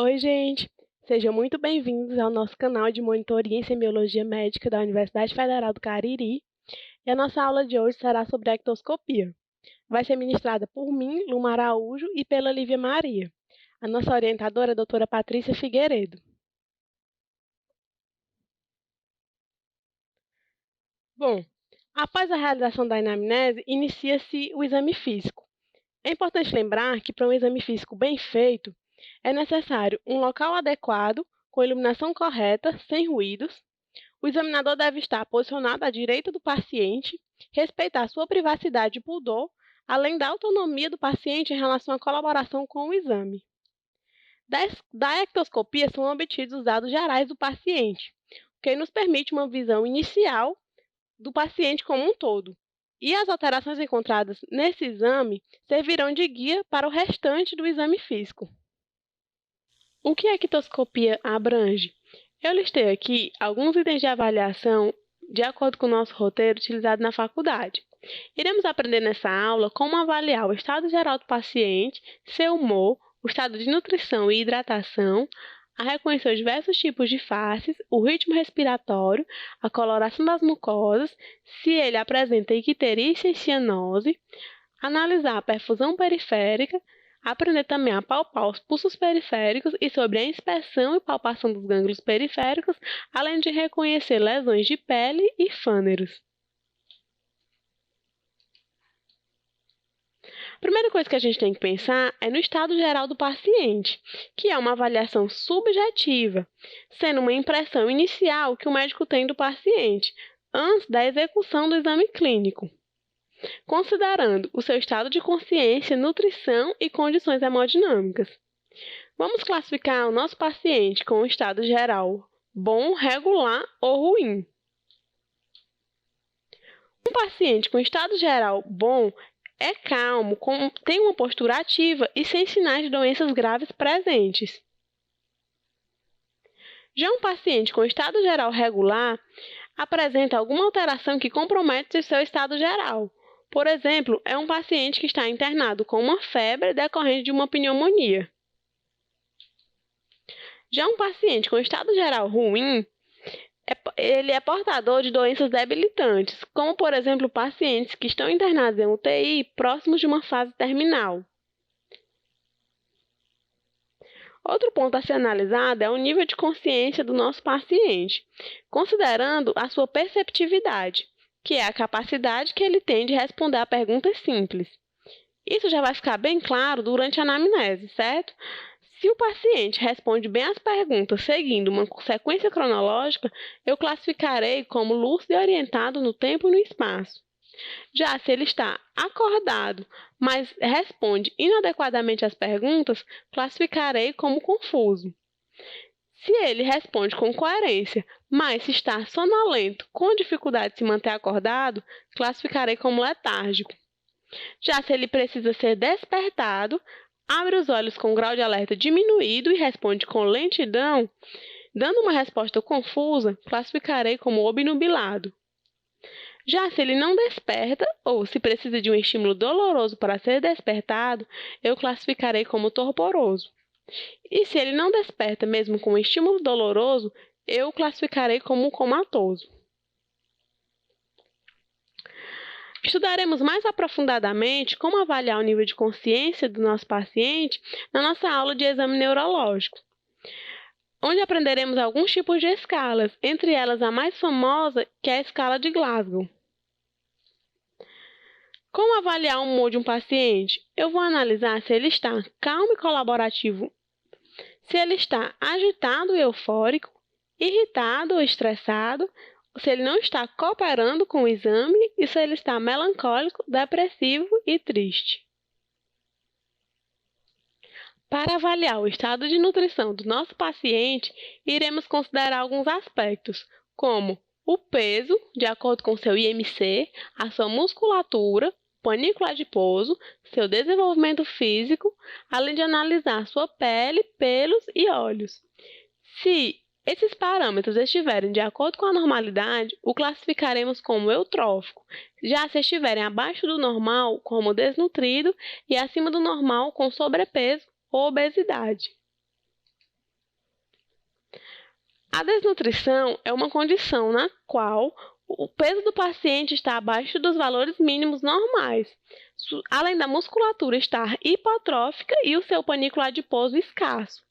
Oi, gente! Sejam muito bem-vindos ao nosso canal de monitoria em semiologia médica da Universidade Federal do Cariri. E a nossa aula de hoje será sobre a ectoscopia. Vai ser ministrada por mim, Luma Araújo, e pela Lívia Maria. A nossa orientadora é a doutora Patrícia Figueiredo. Bom, após a realização da anamnese, inicia-se o exame físico. É importante lembrar que para um exame físico bem feito, é necessário um local adequado, com iluminação correta, sem ruídos. O examinador deve estar posicionado à direita do paciente, respeitar sua privacidade e pudor, além da autonomia do paciente em relação à colaboração com o exame. Da ectoscopia são obtidos os dados gerais do paciente, o que nos permite uma visão inicial do paciente como um todo. E as alterações encontradas nesse exame servirão de guia para o restante do exame físico. O que a ectoscopia abrange? Eu listei aqui alguns itens de avaliação de acordo com o nosso roteiro utilizado na faculdade. Iremos aprender nessa aula como avaliar o estado geral do paciente, seu humor, o estado de nutrição e hidratação, a reconhecer os diversos tipos de faces, o ritmo respiratório, a coloração das mucosas, se ele apresenta icterícia e cianose, analisar a perfusão periférica, aprender também a palpar os pulsos periféricos e sobre a inspeção e palpação dos gânglios periféricos, além de reconhecer lesões de pele e fâneros. A primeira coisa que a gente tem que pensar é no estado geral do paciente, que é uma avaliação subjetiva, sendo uma impressão inicial que o médico tem do paciente, antes da execução do exame clínico, considerando o seu estado de consciência, nutrição e condições hemodinâmicas. Vamos classificar o nosso paciente com o estado geral bom, regular ou ruim. Um paciente com estado geral bom é calmo, tem uma postura ativa e sem sinais de doenças graves presentes. Já um paciente com estado geral regular apresenta alguma alteração que compromete o seu estado geral. Por exemplo, é um paciente que está internado com uma febre decorrente de uma pneumonia. Já um paciente com estado geral ruim, ele é portador de doenças debilitantes, como, por exemplo, pacientes que estão internados em UTI próximos de uma fase terminal. Outro ponto a ser analisado é o nível de consciência do nosso paciente, considerando a sua perceptividade, que é a capacidade que ele tem de responder a perguntas simples. Isso já vai ficar bem claro durante a anamnese, certo? Se o paciente responde bem às perguntas seguindo uma sequência cronológica, eu classificarei como lúcido e orientado no tempo e no espaço. Já se ele está acordado, mas responde inadequadamente às perguntas, classificarei como confuso. Se ele responde com coerência, mas se está sonolento, com dificuldade de se manter acordado, classificarei como letárgico. Já se ele precisa ser despertado, abre os olhos com grau de alerta diminuído e responde com lentidão, dando uma resposta confusa, classificarei como obnubilado. Já se ele não desperta, ou se precisa de um estímulo doloroso para ser despertado, eu classificarei como torporoso. E se ele não desperta mesmo com um estímulo doloroso, eu classificarei como comatoso. Estudaremos mais aprofundadamente como avaliar o nível de consciência do nosso paciente na nossa aula de exame neurológico, onde aprenderemos alguns tipos de escalas, entre elas a mais famosa, que é a escala de Glasgow. Como avaliar o humor de um paciente? Eu vou analisar se ele está calmo e colaborativo, se ele está agitado e eufórico, irritado ou estressado, se ele não está cooperando com o exame e se ele está melancólico, depressivo e triste. Para avaliar o estado de nutrição do nosso paciente, iremos considerar alguns aspectos, como o peso, de acordo com seu IMC, a sua musculatura, pânico adiposo, seu desenvolvimento físico, além de analisar sua pele, pelos e olhos. Se esses parâmetros estiverem de acordo com a normalidade, o classificaremos como eutrófico, já se estiverem abaixo do normal, como desnutrido, e acima do normal, com sobrepeso ou obesidade. A desnutrição é uma condição na qual o peso do paciente está abaixo dos valores mínimos normais, além da musculatura estar hipotrófica e o seu panículo adiposo escasso.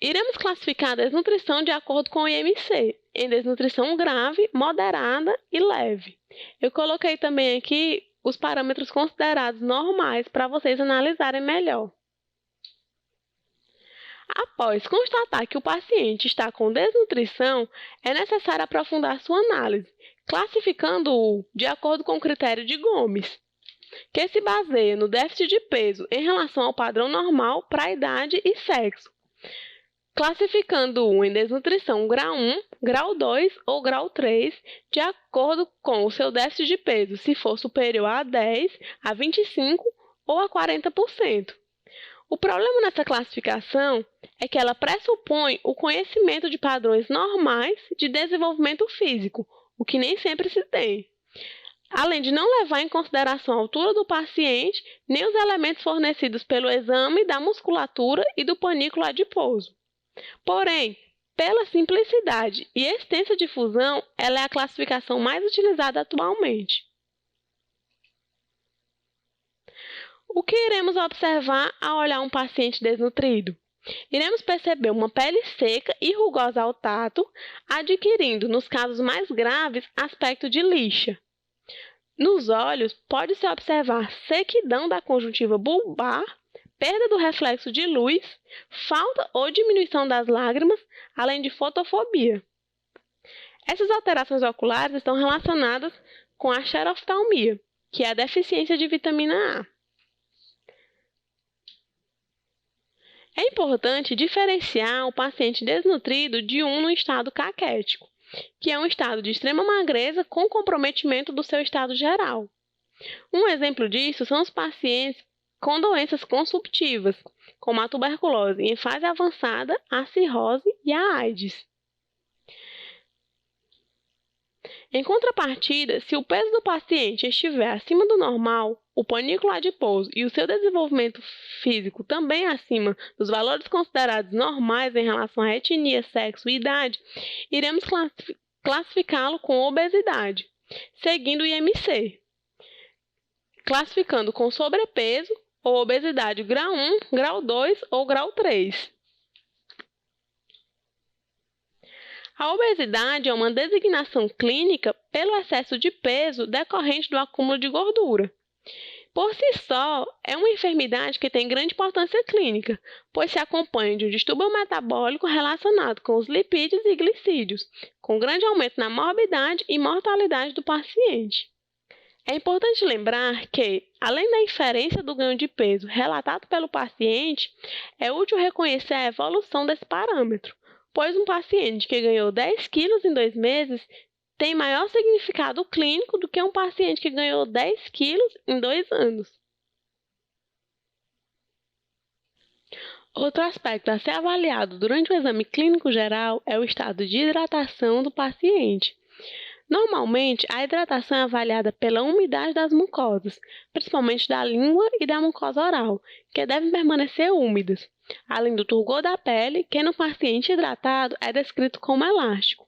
Iremos classificar a desnutrição de acordo com o IMC, em desnutrição grave, moderada e leve. Eu coloquei também aqui os parâmetros considerados normais para vocês analisarem melhor. Após constatar que o paciente está com desnutrição, é necessário aprofundar sua análise, classificando-o de acordo com o critério de Gomes, que se baseia no déficit de peso em relação ao padrão normal para a idade e sexo, classificando-o em desnutrição grau 1, grau 2 ou grau 3, de acordo com o seu déficit de peso, se for superior a 10, a 25 ou a 40%. O problema nessa classificação é que ela pressupõe o conhecimento de padrões normais de desenvolvimento físico, o que nem sempre se tem, além de não levar em consideração a altura do paciente, nem os elementos fornecidos pelo exame da musculatura e do panículo adiposo. Porém, pela simplicidade e extensa difusão, ela é a classificação mais utilizada atualmente. O que iremos observar ao olhar um paciente desnutrido? Iremos perceber uma pele seca e rugosa ao tato, adquirindo, nos casos mais graves, aspecto de lixa. Nos olhos, pode-se observar sequidão da conjuntiva bulbar, perda do reflexo de luz, falta ou diminuição das lágrimas, além de fotofobia. Essas alterações oculares estão relacionadas com a xeroftalmia, que é a deficiência de vitamina A. É importante diferenciar o paciente desnutrido de um no estado caquético, que é um estado de extrema magreza com comprometimento do seu estado geral. Um exemplo disso são os pacientes com doenças consumptivas, como a tuberculose em fase avançada, a cirrose e a AIDS. Em contrapartida, se o peso do paciente estiver acima do normal, o panículo adiposo e o seu desenvolvimento físico também acima dos valores considerados normais em relação à etnia, sexo e idade, iremos classificá-lo com obesidade, seguindo o IMC, classificando com sobrepeso ou obesidade grau 1, grau 2 ou grau 3. A obesidade é uma designação clínica pelo excesso de peso decorrente do acúmulo de gordura. Por si só, é uma enfermidade que tem grande importância clínica, pois se acompanha de um distúrbio metabólico relacionado com os lipídios e glicídios, com grande aumento na morbidade e mortalidade do paciente. É importante lembrar que, além da inferência do ganho de peso relatado pelo paciente, é útil reconhecer a evolução desse parâmetro, pois um paciente que ganhou 10 quilos em 2 meses tem maior significado clínico do que um paciente que ganhou 10 quilos em 2 anos. Outro aspecto a ser avaliado durante o exame clínico geral é o estado de hidratação do paciente. Normalmente, a hidratação é avaliada pela umidade das mucosas, principalmente da língua e da mucosa oral, que devem permanecer úmidas, além do turgor da pele, que no paciente hidratado é descrito como elástico.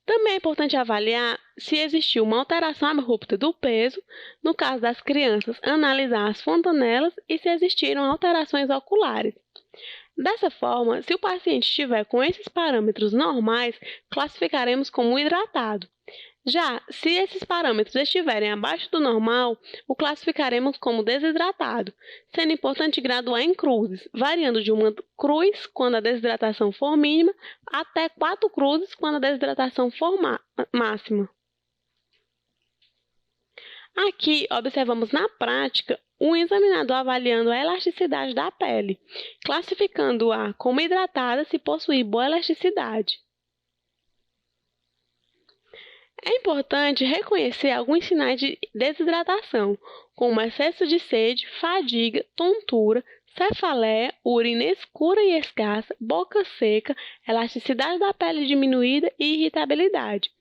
Também é importante avaliar se existiu uma alteração abrupta do peso, no caso das crianças, analisar as fontanelas e se existiram alterações oculares. Dessa forma, se o paciente estiver com esses parâmetros normais, classificaremos como hidratado. Já, se esses parâmetros estiverem abaixo do normal, o classificaremos como desidratado, sendo importante graduar em cruzes, variando de uma cruz quando a desidratação for mínima, até 4 cruzes quando a desidratação for máxima. Aqui, observamos na prática um examinador avaliando a elasticidade da pele, classificando-a como hidratada se possuir boa elasticidade. É importante reconhecer alguns sinais de desidratação, como excesso de sede, fadiga, tontura, cefaleia, urina escura e escassa, boca seca, elasticidade da pele diminuída e irritabilidade.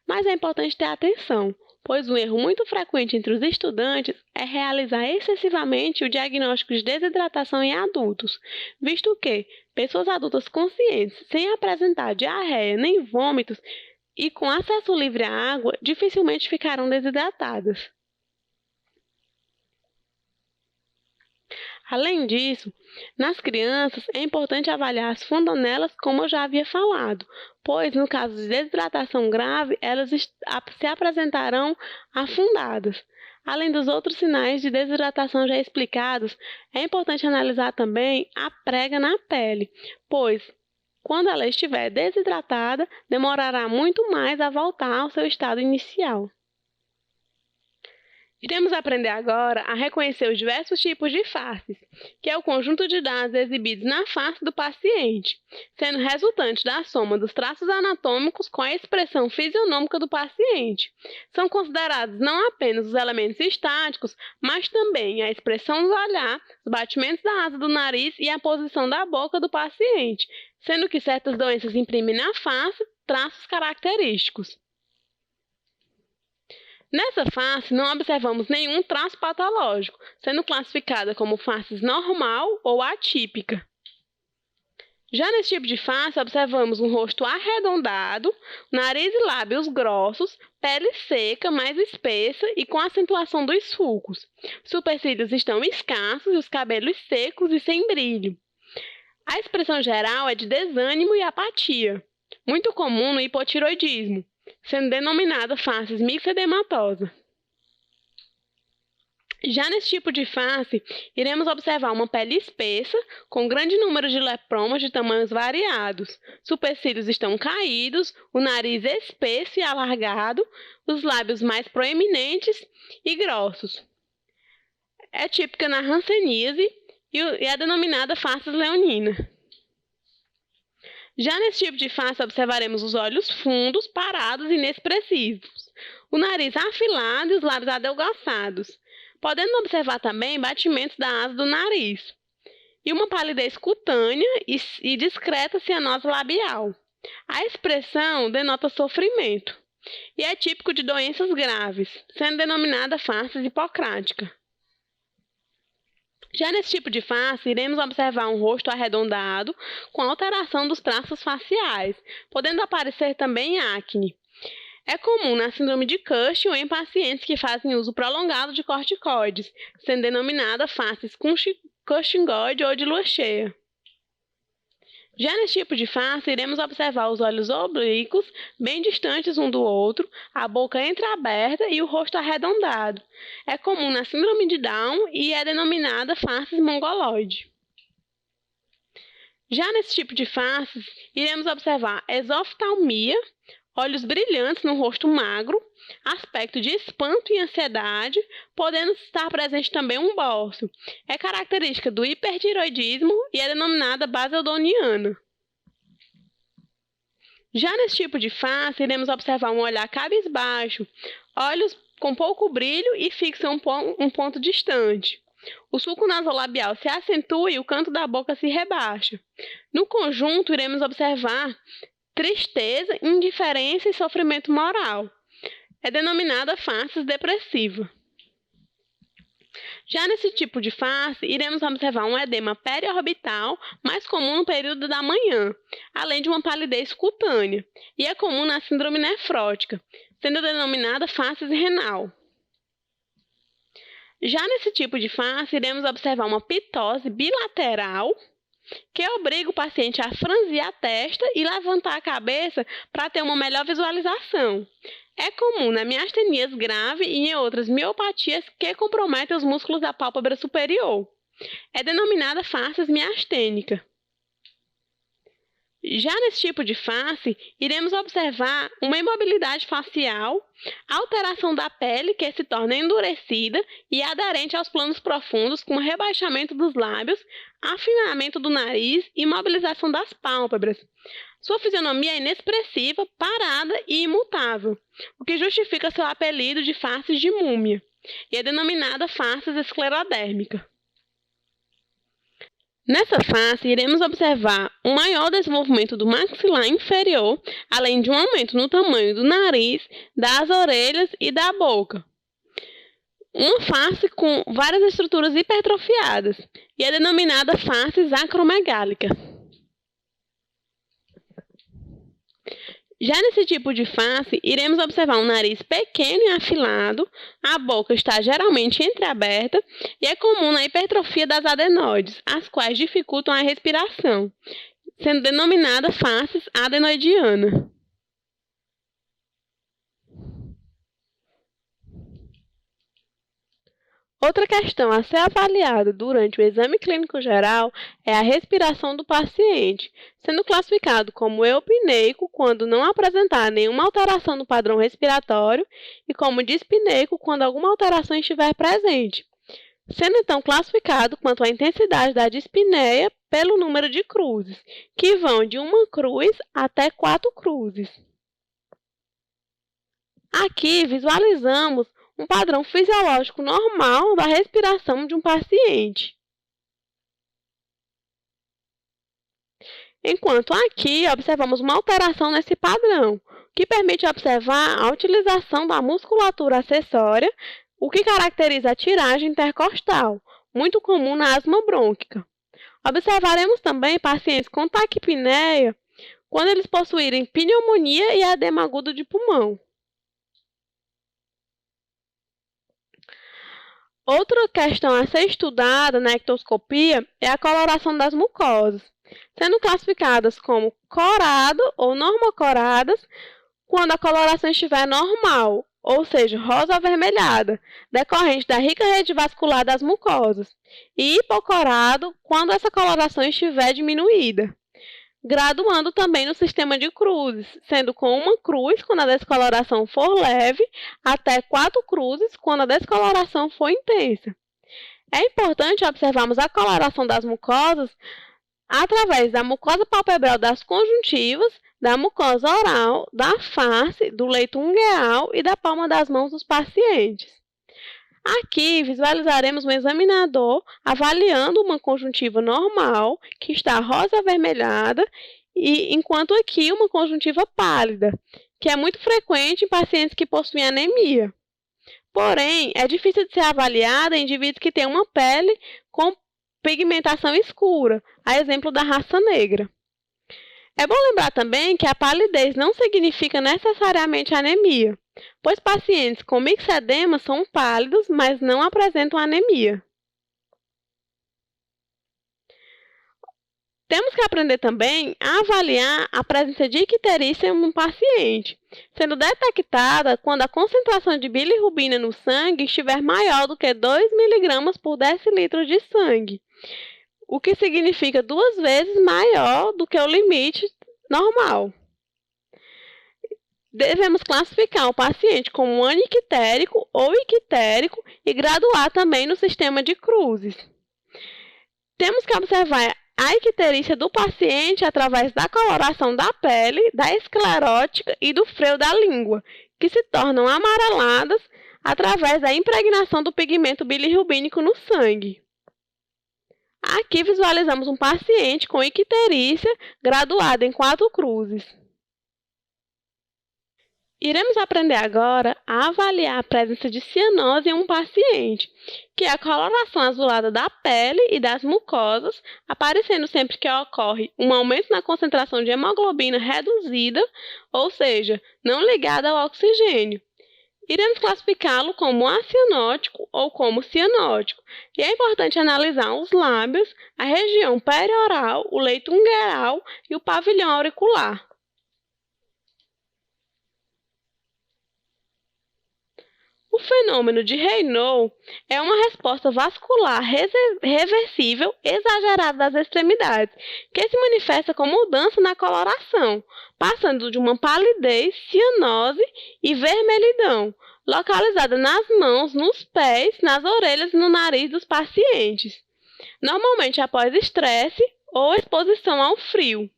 Mas é importante ter atenção, pois um erro muito frequente entre os estudantes é realizar excessivamente o diagnóstico de desidratação em adultos, visto que pessoas adultas conscientes, sem apresentar diarreia nem vômitos e com acesso livre à água, dificilmente ficarão desidratadas. Além disso, nas crianças é importante avaliar as fontanelas, como eu já havia falado, pois no caso de desidratação grave, elas se apresentarão afundadas. Além dos outros sinais de desidratação já explicados, é importante analisar também a prega na pele, pois quando ela estiver desidratada, demorará muito mais a voltar ao seu estado inicial. Iremos aprender agora a reconhecer os diversos tipos de faces, que é o conjunto de dados exibidos na face do paciente, sendo resultante da soma dos traços anatômicos com a expressão fisionômica do paciente. São considerados não apenas os elementos estáticos, mas também a expressão do olhar, os batimentos da asa do nariz e a posição da boca do paciente, sendo que certas doenças imprimem na face traços característicos. Nessa face, não observamos nenhum traço patológico, sendo classificada como face normal ou atípica. Já nesse tipo de face, observamos um rosto arredondado, nariz e lábios grossos, pele seca, mais espessa e com acentuação dos sulcos. Os supercílios estão escassos e os cabelos secos e sem brilho. A expressão geral é de desânimo e apatia, muito comum no hipotiroidismo, sendo denominada face mixedematosa. Já nesse tipo de face, iremos observar uma pele espessa, com grande número de lepromas de tamanhos variados. Supercílios estão caídos, o nariz espesso e alargado, os lábios mais proeminentes e grossos. É típica na hanseníase e é denominada face leonina. Já nesse tipo de face, observaremos os olhos fundos, parados e inexpressivos, o nariz afilado e os lábios adelgaçados, podendo observar também batimentos da asa do nariz, e uma palidez cutânea e discreta cianose labial. A expressão denota sofrimento, e é típico de doenças graves, sendo denominada face hipocrática. Já nesse tipo de face, iremos observar um rosto arredondado com alteração dos traços faciais, podendo aparecer também acne. É comum na síndrome de Cushing ou em pacientes que fazem uso prolongado de corticoides, sendo denominada faces cushingoide ou de lua cheia. Já nesse tipo de face, iremos observar os olhos oblíquos, bem distantes um do outro, a boca entreaberta e o rosto arredondado. É comum na síndrome de Down e é denominada face mongoloide. Já nesse tipo de faces, iremos observar exoftalmia, olhos brilhantes no rosto magro, aspecto de espanto e ansiedade, podendo estar presente também um bórcio. É característica do hipertiroidismo e é denominada baseldoniana. Já nesse tipo de face, iremos observar um olhar cabisbaixo, olhos com pouco brilho e fixo um ponto distante. O sulco nasolabial se acentua e o canto da boca se rebaixa. No conjunto, iremos observar tristeza, indiferença e sofrimento moral. É denominada face depressiva. Já nesse tipo de face, iremos observar um edema periorbital, mais comum no período da manhã, além de uma palidez cutânea, e é comum na síndrome nefrótica, sendo denominada face renal. Já nesse tipo de face, iremos observar uma pitose bilateral, que obriga o paciente a franzir a testa e levantar a cabeça para ter uma melhor visualização. É comum na miastenias grave e em outras miopatias que comprometem os músculos da pálpebra superior. É denominada face miastênica. Já nesse tipo de face, iremos observar uma imobilidade facial, alteração da pele que se torna endurecida e aderente aos planos profundos, com rebaixamento dos lábios, afinamento do nariz e imobilização das pálpebras. Sua fisionomia é inexpressiva, parada e imutável, o que justifica seu apelido de face de múmia, e é denominada face esclerodérmica. Nessa face, iremos observar um maior desenvolvimento do maxilar inferior, além de um aumento no tamanho do nariz, das orelhas e da boca. Uma face com várias estruturas hipertrofiadas e é denominada face acromegálica. Já nesse tipo de face, iremos observar um nariz pequeno e afilado, a boca está geralmente entreaberta e é comum na hipertrofia das adenoides, as quais dificultam a respiração, sendo denominada face adenoidiana. Outra questão a ser avaliada durante o exame clínico geral é a respiração do paciente, sendo classificado como eupneico quando não apresentar nenhuma alteração no padrão respiratório e como dispneico quando alguma alteração estiver presente, sendo então classificado quanto à intensidade da dispneia pelo número de cruzes, que vão de 1 cruz até 4 cruzes. Aqui visualizamos um padrão fisiológico normal da respiração de um paciente. Enquanto aqui observamos uma alteração nesse padrão, que permite observar a utilização da musculatura acessória, o que caracteriza a tiragem intercostal, muito comum na asma brônquica. Observaremos também pacientes com taquipneia quando eles possuírem pneumonia e edema agudo de pulmão. Outra questão a ser estudada na ectoscopia é a coloração das mucosas, sendo classificadas como corado ou normocoradas quando a coloração estiver normal, ou seja, rosa avermelhada, decorrente da rica rede vascular das mucosas, e hipocorado quando essa coloração estiver diminuída, graduando também no sistema de cruzes, sendo com 1 cruz quando a descoloração for leve, até 4 cruzes quando a descoloração for intensa. É importante observarmos a coloração das mucosas através da mucosa palpebral das conjuntivas, da mucosa oral, da face, do leito ungueal e da palma das mãos dos pacientes. Aqui visualizaremos um examinador avaliando uma conjuntiva normal, que está rosa avermelhada, e enquanto aqui uma conjuntiva pálida, que é muito frequente em pacientes que possuem anemia. Porém, é difícil de ser avaliada em indivíduos que têm uma pele com pigmentação escura, a exemplo da raça negra. É bom lembrar também que a palidez não significa necessariamente anemia, pois pacientes com mixedema são pálidos, mas não apresentam anemia. Temos que aprender também a avaliar a presença de icterícia em um paciente, sendo detectada quando a concentração de bilirrubina no sangue estiver maior do que 2 mg por decilitro de sangue, o que significa 2 vezes maior do que o limite normal. Devemos classificar o paciente como anictérico ou ictérico e graduar também no sistema de cruzes. Temos que observar a icterícia do paciente através da coloração da pele, da esclerótica e do freio da língua, que se tornam amareladas através da impregnação do pigmento bilirrubínico no sangue. Aqui visualizamos um paciente com icterícia graduada em 4 cruzes. Iremos aprender agora a avaliar a presença de cianose em um paciente, que é a coloração azulada da pele e das mucosas, aparecendo sempre que ocorre um aumento na concentração de hemoglobina reduzida, ou seja, não ligada ao oxigênio. Iremos classificá-lo como acianótico ou como cianótico, e é importante analisar os lábios, a região perioral, o leito ungueal e o pavilhão auricular. O fenômeno de Raynaud é uma resposta vascular reversível exagerada das extremidades, que se manifesta com mudança na coloração, passando de uma palidez, cianose e vermelhidão, localizada nas mãos, nos pés, nas orelhas e no nariz dos pacientes, normalmente após estresse ou exposição ao frio.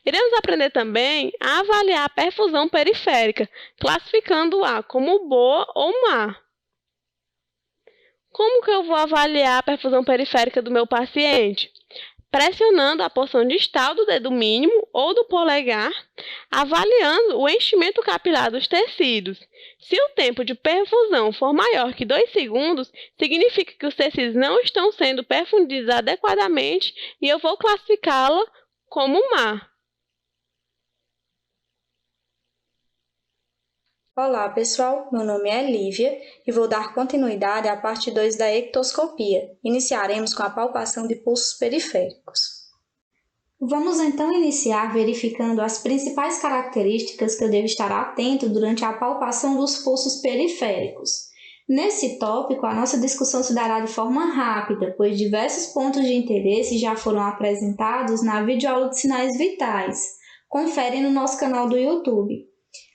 Iremos aprender também a avaliar a perfusão periférica, classificando-a como boa ou má. Como que eu vou avaliar a perfusão periférica do meu paciente? Pressionando a porção distal do dedo mínimo ou do polegar, avaliando o enchimento capilar dos tecidos. Se o tempo de perfusão for maior que 2 segundos, significa que os tecidos não estão sendo perfundidos adequadamente e eu vou classificá-la como má. Olá, pessoal. Meu nome é Lívia e vou dar continuidade à parte 2 da ectoscopia. Iniciaremos com a palpação de pulsos periféricos. Vamos então iniciar verificando as principais características que eu devo estar atento durante a palpação dos pulsos periféricos. Nesse tópico, a nossa discussão se dará de forma rápida, pois diversos pontos de interesse já foram apresentados na videoaula de sinais vitais. Confere no nosso canal do YouTube.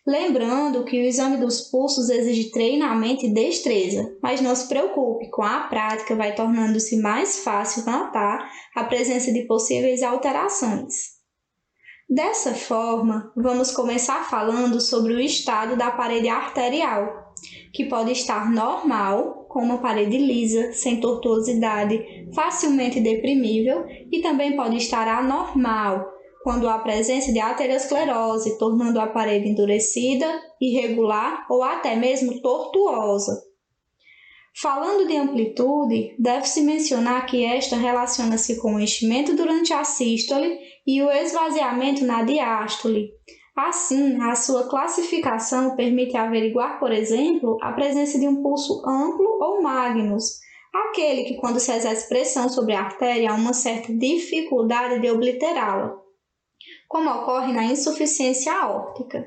Lembrando que o exame dos pulsos exige treinamento e destreza, mas não se preocupe, com a prática vai tornando-se mais fácil notar a presença de possíveis alterações. Dessa forma, vamos começar falando sobre o estado da parede arterial, que pode estar normal, com uma parede lisa, sem tortuosidade, facilmente deprimível, e também pode estar anormal, quando há presença de aterosclerose, tornando a parede endurecida, irregular ou até mesmo tortuosa. Falando de amplitude, deve-se mencionar que esta relaciona-se com o enchimento durante a sístole e o esvaziamento na diástole. Assim, a sua classificação permite averiguar, por exemplo, a presença de um pulso amplo ou magnus, aquele que, quando se exerce pressão sobre a artéria, há uma certa dificuldade de obliterá-la, como ocorre na insuficiência aórtica.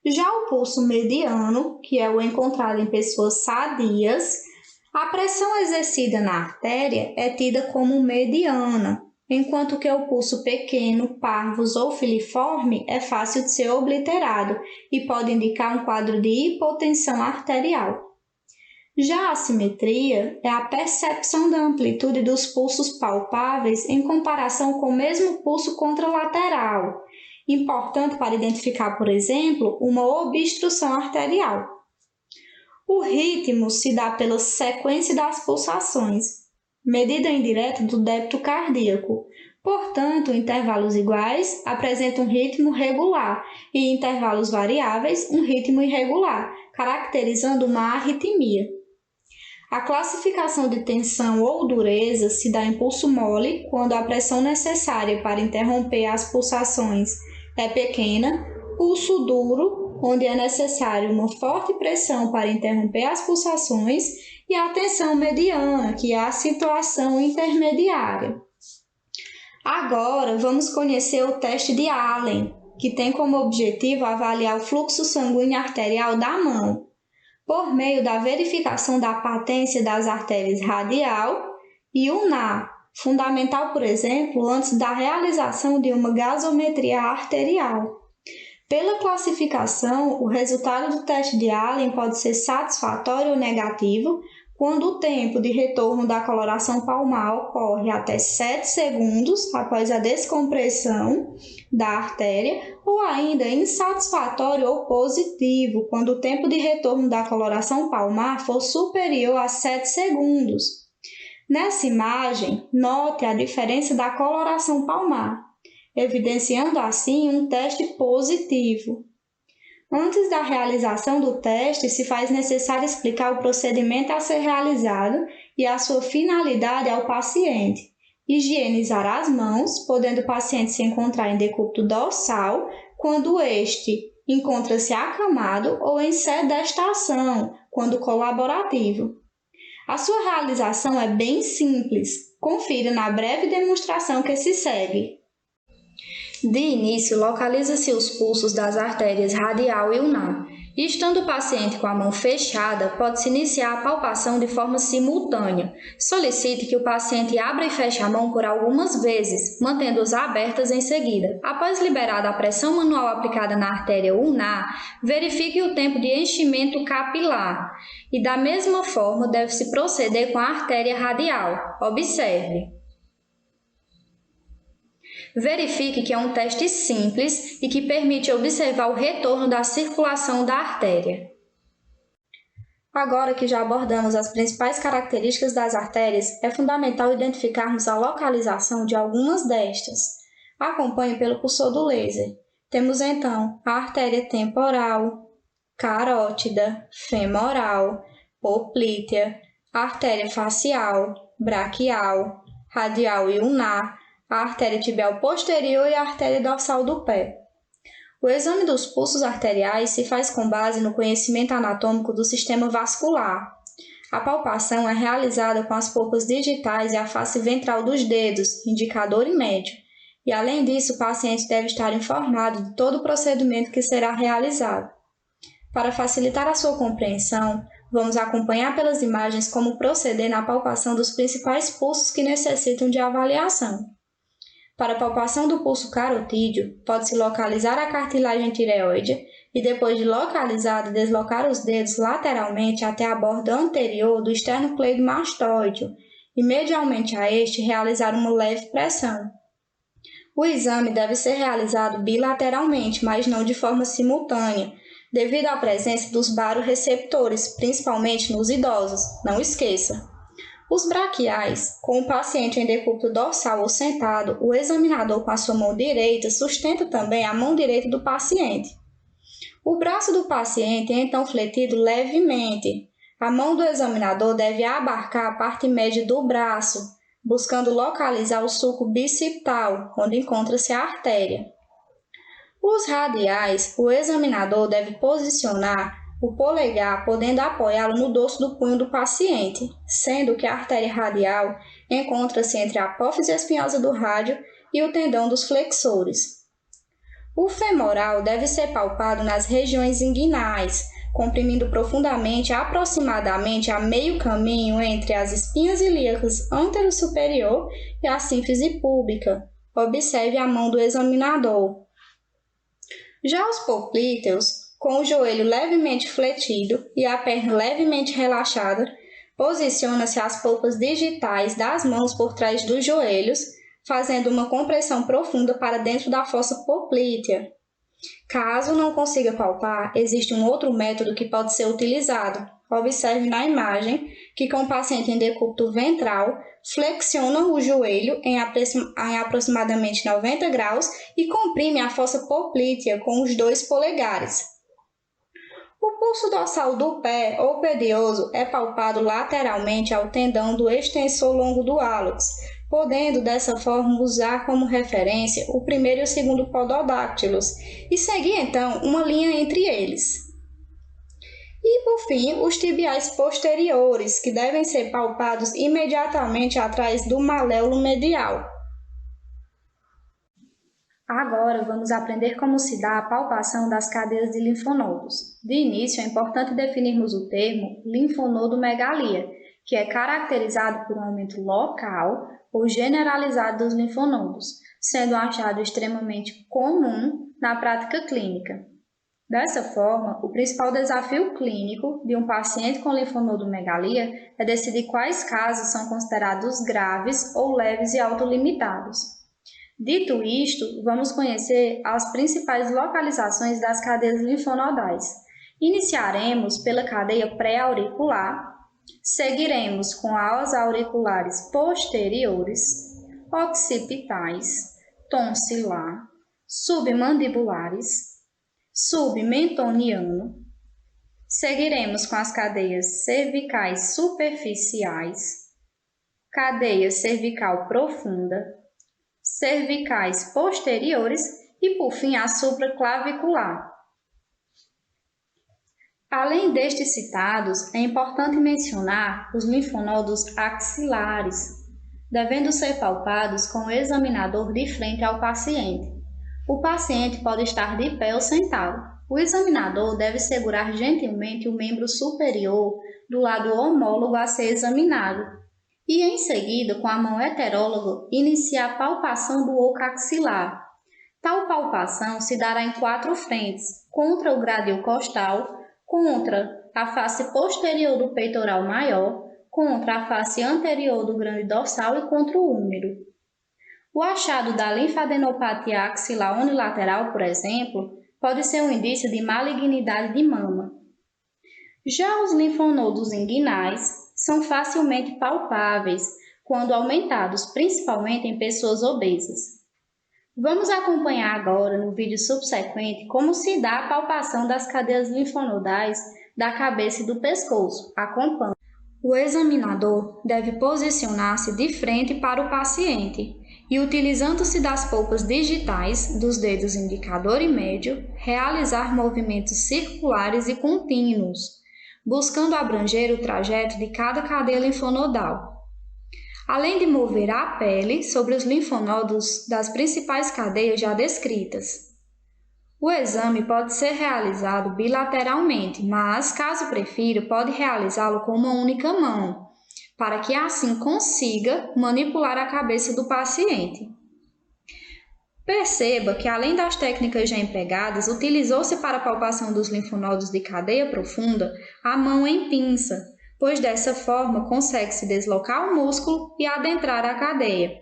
Já o pulso mediano, que é o encontrado em pessoas sadias, a pressão exercida na artéria é tida como mediana, enquanto que o pulso pequeno, parvus ou filiforme é fácil de ser obliterado e pode indicar um quadro de hipotensão arterial. Já a simetria é a percepção da amplitude dos pulsos palpáveis em comparação com o mesmo pulso contralateral, importante para identificar, por exemplo, uma obstrução arterial. O ritmo se dá pela sequência das pulsações, medida indireta do débito cardíaco. Portanto, intervalos iguais apresentam um ritmo regular e intervalos variáveis um ritmo irregular, caracterizando uma arritmia. A classificação de tensão ou dureza se dá em pulso mole quando a pressão necessária para interromper as pulsações é pequena, pulso duro, onde é necessário uma forte pressão para interromper as pulsações, e a tensão mediana, que é a situação intermediária. Agora, vamos conhecer o teste de Allen, que tem como objetivo avaliar o fluxo sanguíneo arterial da mão, por meio da verificação da patência das artérias radial e ulnar, fundamental, por exemplo, antes da realização de uma gasometria arterial. Pela classificação, o resultado do teste de Allen pode ser satisfatório ou negativo quando o tempo de retorno da coloração palmar ocorre até 7 segundos após a descompressão da artéria, ou ainda insatisfatório ou positivo quando o tempo de retorno da coloração palmar for superior a 7 segundos. Nessa imagem, note a diferença da coloração palmar, evidenciando assim um teste positivo. Antes da realização do teste, se faz necessário explicar o procedimento a ser realizado e a sua finalidade ao paciente. Higienizar as mãos, podendo o paciente se encontrar em decúbito dorsal, quando este encontra-se acamado, ou em sedestação, quando colaborativo. A sua realização é bem simples. Confira na breve demonstração que se segue. De início, localiza-se os pulsos das artérias radial e ulnar. E estando o paciente com a mão fechada, pode-se iniciar a palpação de forma simultânea. Solicite que o paciente abra e feche a mão por algumas vezes, mantendo-as abertas em seguida. Após liberada a pressão manual aplicada na artéria ulnar, verifique o tempo de enchimento capilar. E da mesma forma, deve-se proceder com a artéria radial. Observe. Verifique que é um teste simples e que permite observar o retorno da circulação da artéria. Agora que já abordamos as principais características das artérias, é fundamental identificarmos a localização de algumas destas. Acompanhe pelo cursor do laser. Temos então a artéria temporal, carótida, femoral, poplítea, artéria facial, braquial, radial e ulnar, a artéria tibial posterior e a artéria dorsal do pé. O exame dos pulsos arteriais se faz com base no conhecimento anatômico do sistema vascular. A palpação é realizada com as polpas digitais e a face ventral dos dedos, indicador e médio. E, além disso, o paciente deve estar informado de todo o procedimento que será realizado. Para facilitar a sua compreensão, vamos acompanhar pelas imagens como proceder na palpação dos principais pulsos que necessitam de avaliação. Para a palpação do pulso carotídeo, pode-se localizar a cartilagem tireoide e, depois de localizado, deslocar os dedos lateralmente até a borda anterior do esternocleidomastoideo e, medialmente a este, realizar uma leve pressão. O exame deve ser realizado bilateralmente, mas não de forma simultânea, devido à presença dos baroreceptores, principalmente nos idosos. Não esqueça! Os braquiais, com o paciente em decúbito dorsal ou sentado, o examinador com a sua mão direita sustenta também a mão direita do paciente. O braço do paciente é então fletido levemente. A mão do examinador deve abarcar a parte média do braço, buscando localizar o sulco bicipital, onde encontra-se a artéria. Os radiais, o examinador deve posicionar o polegar, podendo apoiá-lo no dorso do punho do paciente, sendo que a artéria radial encontra-se entre a apófise espinhosa do rádio e o tendão dos flexores. O femoral deve ser palpado nas regiões inguinais, comprimindo profundamente aproximadamente a meio caminho entre as espinhas ilíacas antero-superior e a sínfise púbica. Observe a mão do examinador. Já os poplíteos, com o joelho levemente fletido e a perna levemente relaxada, posiciona-se as polpas digitais das mãos por trás dos joelhos, fazendo uma compressão profunda para dentro da fossa poplítea. Caso não consiga palpar, existe um outro método que pode ser utilizado. Observe na imagem que, com o paciente em decúbito ventral, flexiona o joelho em aproximadamente 90 graus e comprime a fossa poplítea com os 2 polegares. O pulso dorsal do pé ou pedioso é palpado lateralmente ao tendão do extensor longo do hálux, podendo dessa forma usar como referência o primeiro e o segundo pododáctilos e seguir então uma linha entre eles. E, por fim, os tibiais posteriores, que devem ser palpados imediatamente atrás do maléolo medial. Agora vamos aprender como se dá a palpação das cadeias de linfonodos. De início, é importante definirmos o termo linfonodomegalia, que é caracterizado por um aumento local ou generalizado dos linfonodos, sendo um achado extremamente comum na prática clínica. Dessa forma, o principal desafio clínico de um paciente com linfonodomegalia é decidir quais casos são considerados graves ou leves e autolimitados. Dito isto, vamos conhecer as principais localizações das cadeias linfonodais. Iniciaremos pela cadeia pré-auricular, seguiremos com as auriculares posteriores, occipitais, tonsilar, submandibulares, submentoniano. Seguiremos com as cadeias cervicais superficiais, cadeia cervical profunda, cervicais posteriores e, por fim, a supraclavicular. Além destes citados, é importante mencionar os linfonodos axilares, devendo ser palpados com o examinador de frente ao paciente. O paciente pode estar de pé ou sentado. O examinador deve segurar gentilmente o membro superior do lado homólogo a ser examinado e, em seguida, com a mão heteróloga, iniciar a palpação do oco axilar. Tal palpação se dará em 4 frentes: contra o grádio costal, contra a face posterior do peitoral maior, contra a face anterior do grande dorsal e contra o húmero. O achado da linfadenopatia axilar unilateral, por exemplo, pode ser um indício de malignidade de mama. Já os linfonodos inguinais são facilmente palpáveis quando aumentados, principalmente em pessoas obesas. Vamos acompanhar agora no vídeo subsequente como se dá a palpação das cadeias linfonodais da cabeça e do pescoço. Acompanhe. O examinador deve posicionar-se de frente para o paciente e, utilizando-se das polpas digitais dos dedos indicador e médio, realizar movimentos circulares e contínuos, buscando abranger o trajeto de cada cadeia linfonodal, além de mover a pele sobre os linfonodos das principais cadeias já descritas. O exame pode ser realizado bilateralmente, mas, caso prefira, pode realizá-lo com uma única mão, para que assim consiga manipular a cabeça do paciente. Perceba que, além das técnicas já empregadas, utilizou-se para a palpação dos linfonodos de cadeia profunda a mão em pinça, pois dessa forma consegue-se deslocar o músculo e adentrar a cadeia.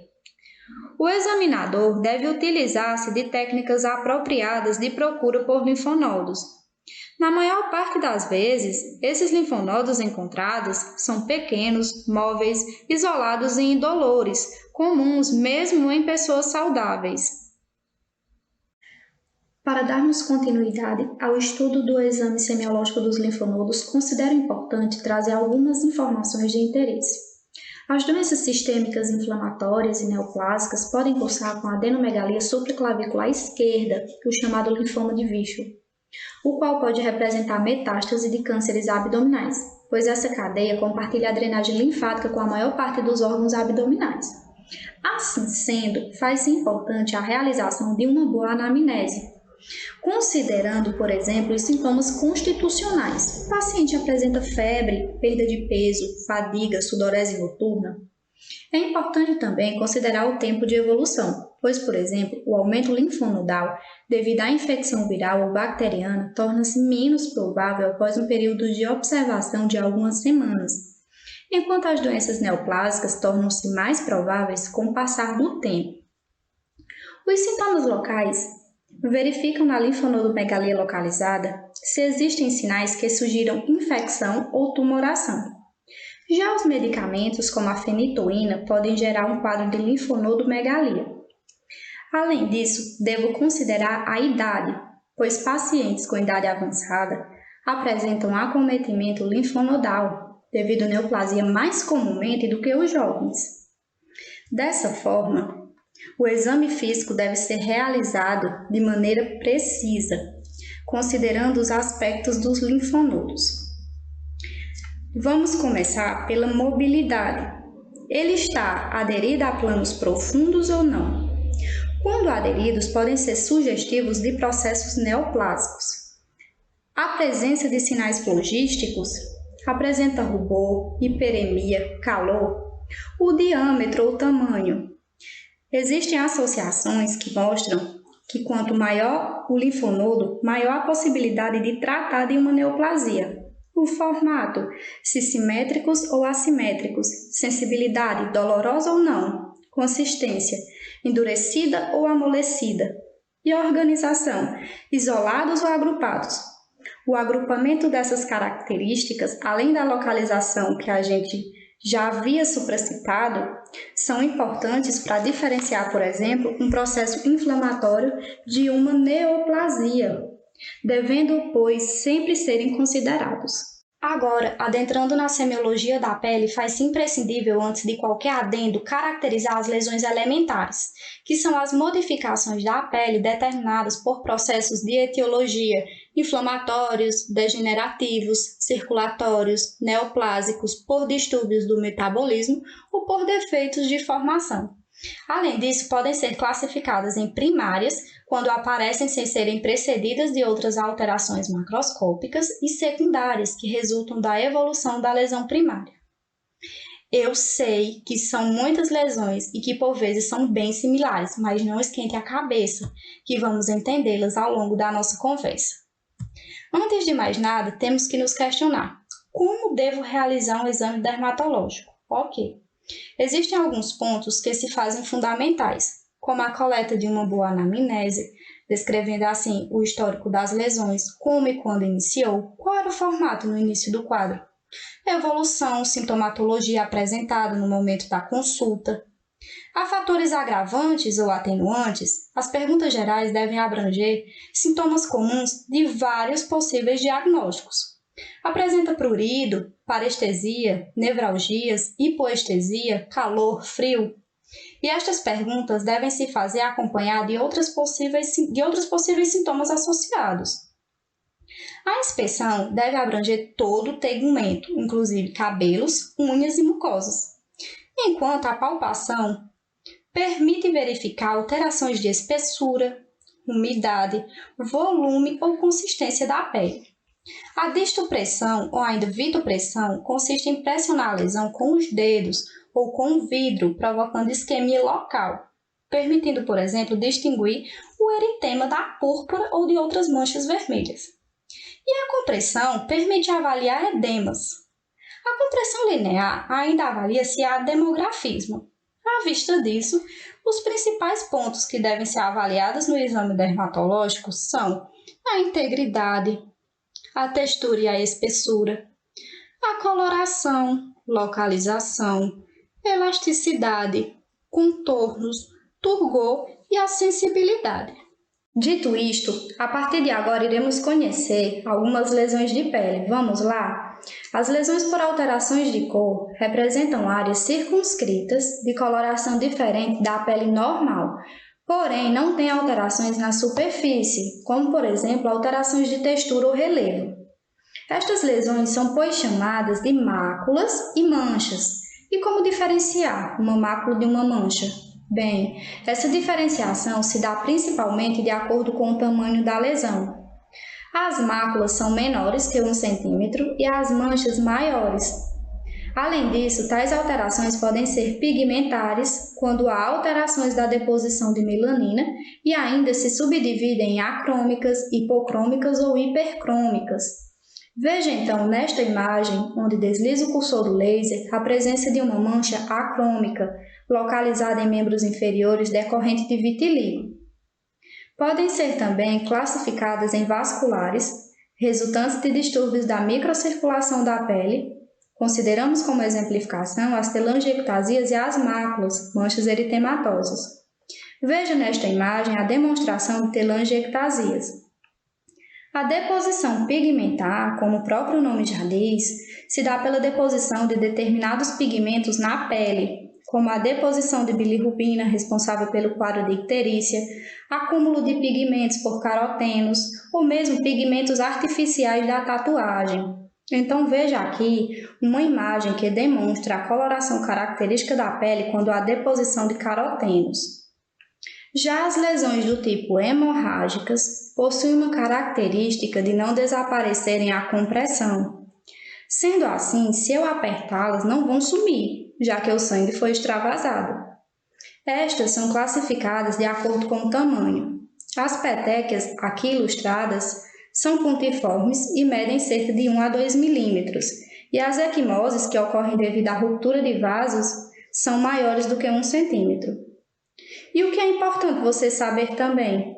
O examinador deve utilizar-se de técnicas apropriadas de procura por linfonodos. Na maior parte das vezes, esses linfonodos encontrados são pequenos, móveis, isolados e indolores, comuns mesmo em pessoas saudáveis. Para darmos continuidade ao estudo do exame semiológico dos linfonodos, considero importante trazer algumas informações de interesse. As doenças sistêmicas inflamatórias e neoplásicas podem cursar com adenomegalia supraclavicular esquerda, o chamado linfoma de Wischl, o qual pode representar metástase de cânceres abdominais, pois essa cadeia compartilha a drenagem linfática com a maior parte dos órgãos abdominais. Assim sendo, faz-se importante a realização de uma boa anamnese, considerando, por exemplo, os sintomas constitucionais. O paciente apresenta febre, perda de peso, fadiga, sudorese noturna. É importante também considerar o tempo de evolução, pois, por exemplo, o aumento linfonodal devido à infecção viral ou bacteriana torna-se menos provável após um período de observação de algumas semanas, enquanto as doenças neoplásicas tornam-se mais prováveis com o passar do tempo. Os sintomas locais verificam na linfonodomegalia localizada se existem sinais que sugiram infecção ou tumoração. Já os medicamentos, como a fenitoína, podem gerar um quadro de linfonodomegalia. Além disso, devo considerar a idade, pois pacientes com idade avançada apresentam acometimento linfonodal, devido à neoplasia mais comumente do que os jovens. Dessa forma, o exame físico deve ser realizado de maneira precisa, considerando os aspectos dos linfonodos. Vamos começar pela mobilidade. Ele está aderido a planos profundos ou não? Quando aderidos, podem ser sugestivos de processos neoplásicos. A presença de sinais flogísticos apresenta rubor, hiperemia, calor, o diâmetro ou tamanho. Existem associações que mostram que quanto maior o linfonodo, maior a possibilidade de tratar de uma neoplasia. O formato, se simétricos ou assimétricos, sensibilidade, dolorosa ou não, consistência, endurecida ou amolecida, e organização, isolados ou agrupados. O agrupamento dessas características, além da localização que a gente já havia supracitado, são importantes para diferenciar, por exemplo, um processo inflamatório de uma neoplasia, devendo, pois, sempre serem considerados. Agora, adentrando na semiologia da pele, faz-se imprescindível, antes de qualquer adendo, caracterizar as lesões elementares, que são as modificações da pele determinadas por processos de etiologia inflamatórios, degenerativos, circulatórios, neoplásicos, por distúrbios do metabolismo ou por defeitos de formação. Além disso, podem ser classificadas em primárias, quando aparecem sem serem precedidas de outras alterações macroscópicas, e secundárias, que resultam da evolução da lesão primária. Eu sei que são muitas lesões e que por vezes são bem similares, mas não esquente a cabeça, que vamos entendê-las ao longo da nossa conversa. Antes de mais nada, temos que nos questionar: como devo realizar um exame dermatológico? Ok. Existem alguns pontos que se fazem fundamentais, como a coleta de uma boa anamnese, descrevendo assim o histórico das lesões, como e quando iniciou, qual era o formato no início do quadro, evolução, sintomatologia apresentada no momento da consulta. Há fatores agravantes ou atenuantes? As perguntas gerais devem abranger sintomas comuns de vários possíveis diagnósticos. Apresenta prurido, parestesia, nevralgias, hipoestesia, calor, frio? E estas perguntas devem se fazer acompanhadas de outros possíveis sintomas associados. A inspeção deve abranger todo o tegumento, inclusive cabelos, unhas e mucosas, enquanto a palpação permite verificar alterações de espessura, umidade, volume ou consistência da pele. A distopressão ou ainda vitopressão consiste em pressionar a lesão com os dedos ou com vidro, provocando isquemia local, permitindo, por exemplo, distinguir o eritema da púrpura ou de outras manchas vermelhas. E a compressão permite avaliar edemas. A compressão linear ainda avalia se há demografismo. À vista disso, os principais pontos que devem ser avaliados no exame dermatológico são a integridade, a textura e a espessura, a coloração, localização, elasticidade, contornos, turgor e a sensibilidade. Dito isto, a partir de agora iremos conhecer algumas lesões de pele. Vamos lá? As lesões por alterações de cor representam áreas circunscritas de coloração diferente da pele normal, porém não têm alterações na superfície, como por exemplo alterações de textura ou relevo. Estas lesões são pois chamadas de máculas e manchas. E como diferenciar uma mácula de uma mancha? Bem, essa diferenciação se dá principalmente de acordo com o tamanho da lesão. As máculas são menores que 1 centímetro e as manchas maiores. Além disso, tais alterações podem ser pigmentares, quando há alterações da deposição de melanina e ainda se subdividem em acrômicas, hipocrômicas ou hipercrômicas. Veja então nesta imagem, onde desliza o cursor do laser, a presença de uma mancha acrômica, localizada em membros inferiores decorrente de vitiligo. Podem ser também classificadas em vasculares, resultantes de distúrbios da microcirculação da pele. Consideramos como exemplificação as telangiectasias e as máculas, manchas eritematosas. Veja nesta imagem a demonstração de telangiectasias. A deposição pigmentar, como o próprio nome já diz, se dá pela deposição de determinados pigmentos na pele, como a deposição de bilirrubina, responsável pelo quadro de icterícia, acúmulo de pigmentos por carotenos ou mesmo pigmentos artificiais da tatuagem. Então veja aqui uma imagem que demonstra a coloração característica da pele quando há deposição de carotenos. Já as lesões do tipo hemorrágicas possuem uma característica de não desaparecerem à compressão. Sendo assim, se eu apertá-las, não vão sumir, já que o sangue foi extravasado. Estas são classificadas de acordo com o tamanho. As petequias, aqui ilustradas, são pontiformes e medem cerca de 1 a 2 milímetros, e as equimoses, que ocorrem devido à ruptura de vasos, são maiores do que 1 centímetro. E o que é importante você saber também?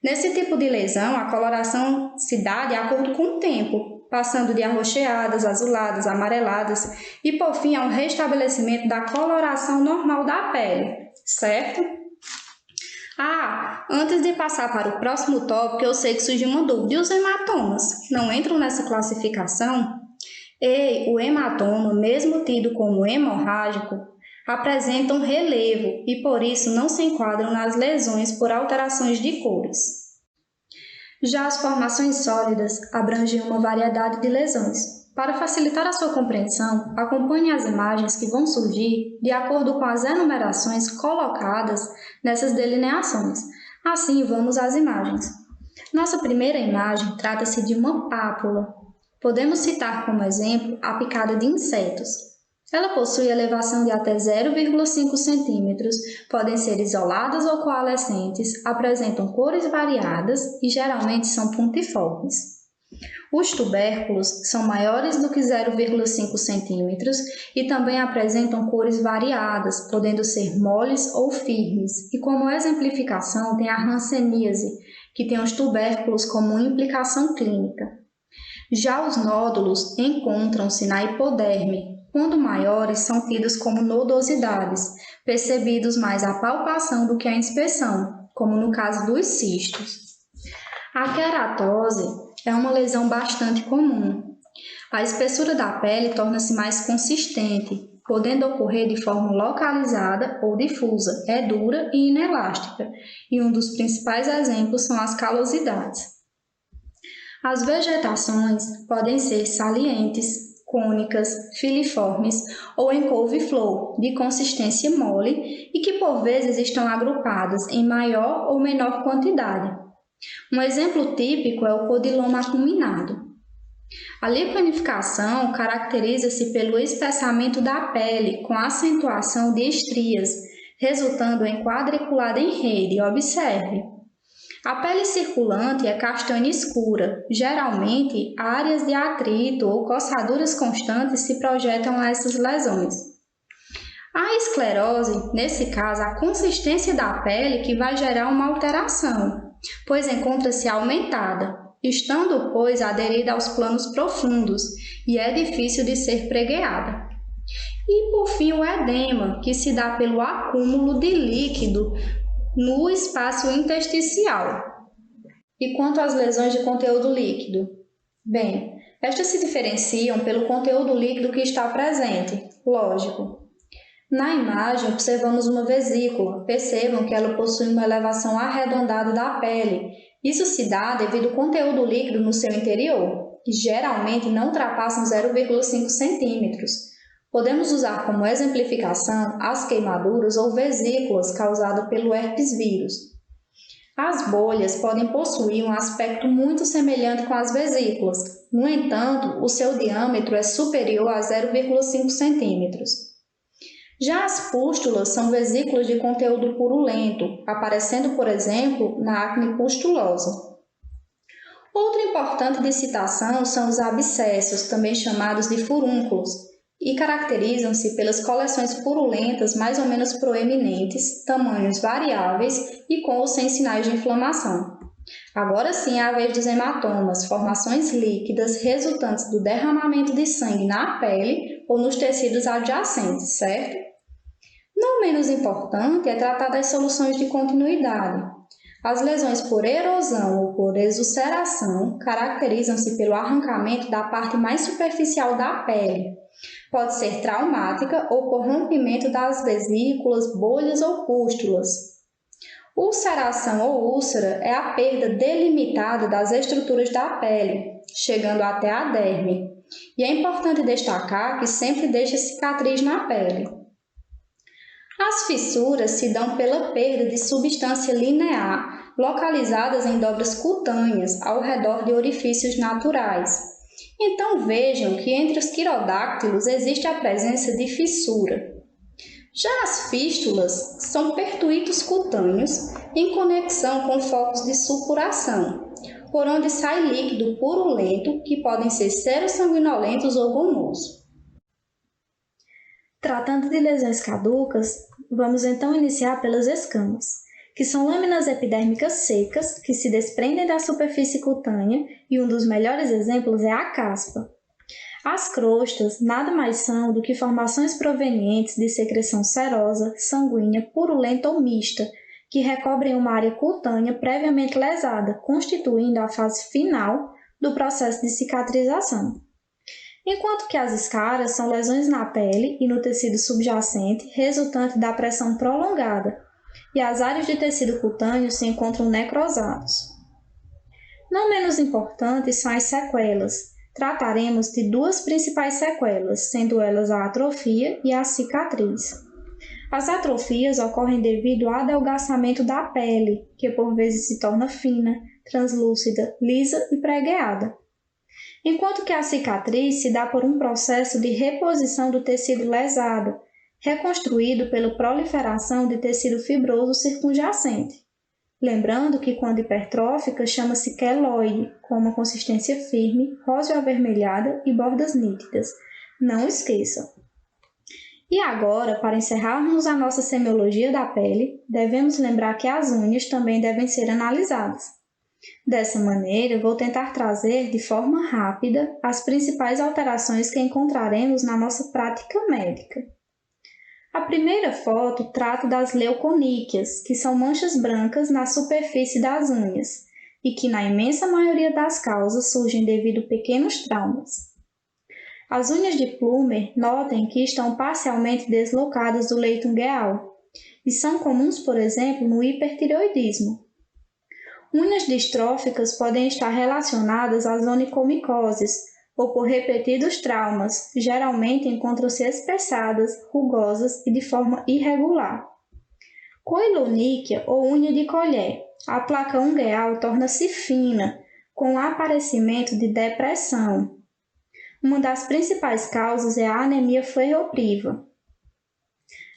Nesse tipo de lesão, a coloração se dá de acordo com o tempo, passando de arroxeadas, azuladas, amareladas e, por fim, ao restabelecimento da coloração normal da pele, certo? Antes de passar para o próximo tópico, eu sei que surgiu uma dúvida. E os hematomas? Não entram nessa classificação? O hematoma, mesmo tido como hemorrágico, apresentam relevo e, por isso, não se enquadram nas lesões por alterações de cores. Já as formações sólidas abrangem uma variedade de lesões. Para facilitar a sua compreensão, acompanhe as imagens que vão surgir de acordo com as enumerações colocadas nessas delineações. Assim, vamos às imagens. Nossa primeira imagem trata-se de uma pápula. Podemos citar como exemplo a picada de insetos. Ela possui elevação de até 0,5 centímetros, podem ser isoladas ou coalescentes, apresentam cores variadas e geralmente são pontiformes. Os tubérculos são maiores do que 0,5 centímetros e também apresentam cores variadas, podendo ser moles ou firmes. E como exemplificação tem a hanseníase, que tem os tubérculos como implicação clínica. Já os nódulos encontram-se na hipoderme. Quando maiores, são tidos como nodosidades, percebidos mais à palpação do que à inspeção, como no caso dos cistos. A queratose é uma lesão bastante comum. A espessura da pele torna-se mais consistente, podendo ocorrer de forma localizada ou difusa, é dura e inelástica, e um dos principais exemplos são as calosidades. As vegetações podem ser salientes, cônicas, filiformes ou em couve-flor, de consistência mole e que por vezes estão agrupadas em maior ou menor quantidade. Um exemplo típico é o codiloma acuminado. A liponificação caracteriza-se pelo espessamento da pele com acentuação de estrias, resultando em quadriculado em rede. Observe. A pele circulante é castanha escura. Geralmente, áreas de atrito ou coçaduras constantes se projetam a essas lesões. A esclerose, nesse caso, a consistência da pele que vai gerar uma alteração, pois encontra-se aumentada, estando, pois, aderida aos planos profundos e é difícil de ser pregueada. E, por fim, o edema, que se dá pelo acúmulo de líquido no espaço intersticial. E quanto às lesões de conteúdo líquido? Bem, estas se diferenciam pelo conteúdo líquido que está presente, lógico. Na imagem, observamos uma vesícula. Percebam que ela possui uma elevação arredondada da pele. Isso se dá devido ao conteúdo líquido no seu interior, que geralmente não ultrapassam 0,5 centímetros. Podemos usar como exemplificação as queimaduras ou vesículas causadas pelo herpes vírus. As bolhas podem possuir um aspecto muito semelhante com as vesículas. No entanto, o seu diâmetro é superior a 0,5 centímetros. Já as pústulas são vesículas de conteúdo purulento, aparecendo, por exemplo, na acne pustulosa. Outro importante de citação são os abscessos, também chamados de furúnculos, e caracterizam-se pelas coleções purulentas mais ou menos proeminentes, tamanhos variáveis e com ou sem sinais de inflamação. Agora sim é a vez dos hematomas, formações líquidas resultantes do derramamento de sangue na pele ou nos tecidos adjacentes, certo? Não menos importante é tratar das soluções de continuidade. As lesões por erosão ou por exulceração caracterizam-se pelo arrancamento da parte mais superficial da pele. Pode ser traumática ou por rompimento das vesículas, bolhas ou pústulas. Ulceração ou úlcera é a perda delimitada das estruturas da pele, chegando até a derme. E é importante destacar que sempre deixa cicatriz na pele. As fissuras se dão pela perda de substância linear, localizadas em dobras cutâneas ao redor de orifícios naturais. Então vejam que entre os quirodáctilos existe a presença de fissura. Já as fístulas são pertuitos cutâneos em conexão com focos de supuração, por onde sai líquido purulento que podem ser serossanguinolentos ou gomosos. Tratando de lesões caducas, vamos então iniciar pelas escamas, que são lâminas epidérmicas secas que se desprendem da superfície cutânea e um dos melhores exemplos é a caspa. As crostas nada mais são do que formações provenientes de secreção serosa, sanguínea, purulenta ou mista, que recobrem uma área cutânea previamente lesada, constituindo a fase final do processo de cicatrização. Enquanto que as escaras são lesões na pele e no tecido subjacente, resultante da pressão prolongada, e as áreas de tecido cutâneo se encontram necrosados. Não menos importantes são as sequelas. Trataremos de duas principais sequelas, sendo elas a atrofia e a cicatriz. As atrofias ocorrem devido ao adelgaçamento da pele, que por vezes se torna fina, translúcida, lisa e pregueada. Enquanto que a cicatriz se dá por um processo de reposição do tecido lesado, reconstruído pela proliferação de tecido fibroso circunjacente. Lembrando que quando hipertrófica chama-se queloide, com uma consistência firme, rosa avermelhada e bordas nítidas. Não esqueçam! E agora, para encerrarmos a nossa semiologia da pele, devemos lembrar que as unhas também devem ser analisadas. Dessa maneira, vou tentar trazer de forma rápida as principais alterações que encontraremos na nossa prática médica. A primeira foto trata das leuconíquias, que são manchas brancas na superfície das unhas e que, na imensa maioria das causas, surgem devido a pequenos traumas. As unhas de Plummer, notem que estão parcialmente deslocadas do leito ungueal e são comuns, por exemplo, no hipertireoidismo. Unhas distróficas podem estar relacionadas às onicomicoses ou por repetidos traumas, geralmente encontram-se espessadas, rugosas e de forma irregular. Coiloníquia ou unha de colher. A placa ungueal torna-se fina, com o aparecimento de depressão. Uma das principais causas é a anemia ferropriva.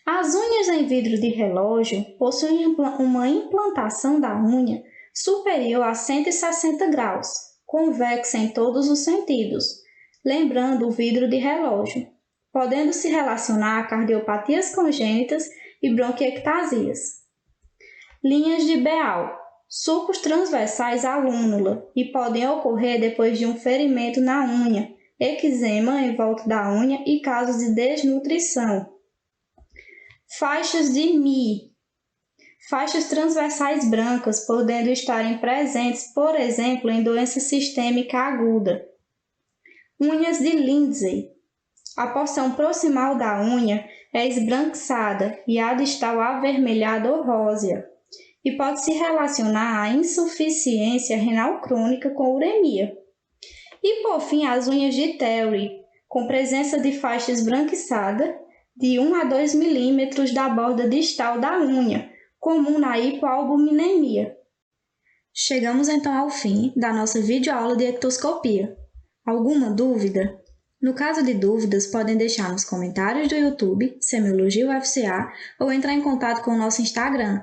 As unhas em vidro de relógio possuem uma implantação da unha superior a 160 graus, convexa em todos os sentidos, lembrando o vidro de relógio, podendo se relacionar a cardiopatias congênitas e bronquiectasias. Linhas de Beal, sulcos transversais à lúnula e podem ocorrer depois de um ferimento na unha, eczema em volta da unha e casos de desnutrição. Faixas de Mie, faixas transversais brancas podendo estarem presentes, por exemplo, em doença sistêmica aguda. Unhas de Lindsay. A porção proximal da unha é esbranquiçada e a distal avermelhada ou rósea, e pode se relacionar à insuficiência renal crônica com uremia. E, por fim, as unhas de Terry, com presença de faixa esbranquiçada de 1 a 2 milímetros da borda distal da unha, comum na hipoalbuminemia. Chegamos então ao fim da nossa videoaula de ectoscopia. Alguma dúvida? No caso de dúvidas, podem deixar nos comentários do YouTube, Semiologia UFCA, ou entrar em contato com o nosso Instagram,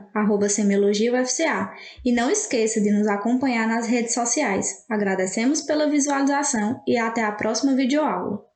@semiologiaufca. E não esqueça de nos acompanhar nas redes sociais. Agradecemos pela visualização e até a próxima videoaula.